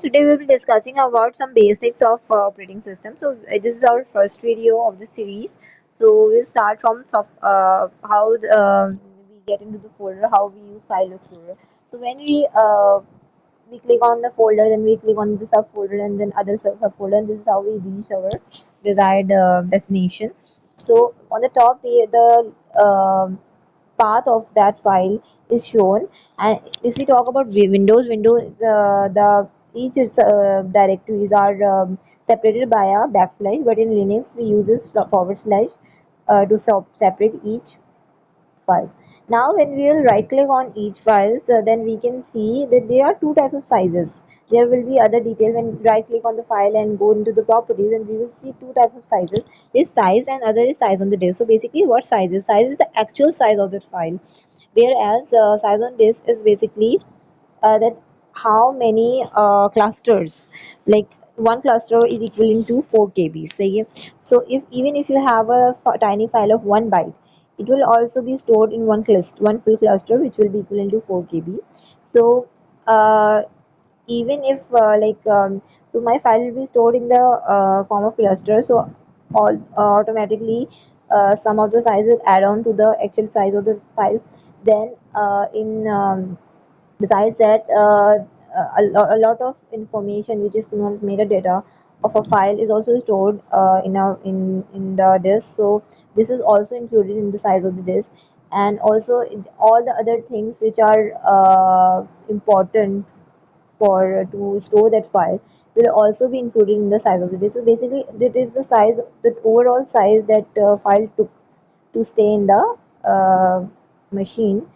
Today we'll be discussing about some basics of operating system. So this is our first video of the series. So we'll start from how we get into the folder, how we use file explorer. So when we click on the folder, then we click on the subfolder and then other subfolder, and this is how we reach our desired destination. So on the top, the path of that file is shown. And if we talk about windows, the each directories are separated by a backslash, but in Linux we uses forward slash to separate each files. Now when we will right click on each files, then we can see that there are two types of sizes. There will be other detail when right click on the file and go into the properties, and we will see two types of sizes. Is size and other is size on the disk. So basically what size is? Size is the actual size of that file, whereas size on disk is basically that how many clusters, like one cluster is equivalent to 4 KB. So if even if you have a tiny file of 1 byte, it will also be stored in one full cluster, which will be equivalent to 4 KB. So uh, even if so my file will be stored in the form of cluster, so all automatically some of the size will add on to the actual size of the file. Then in besides that, a lot of information which is known as metadata of a file is also stored in the disk. So this is also included in the size of the disk, and also all the other things which are important for to store that file will also be included in the size of the disk. So basically, that is the size, the overall size that file took to stay in the machine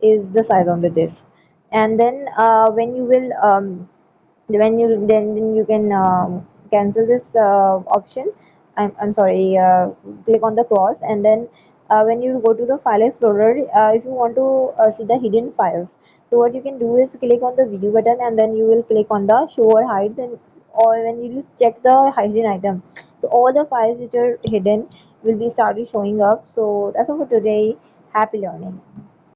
is the size of the disk. And then when you will then you can cancel this option. I'm sorry, click on the cross, and then when you go to the file explorer, if you want to see the hidden files, so what you can do is click on the view button, and then you will click on the show or hide. Then or when you check the hidden item, so all the files which are hidden will be started showing up. So that's all for today. Happy learning.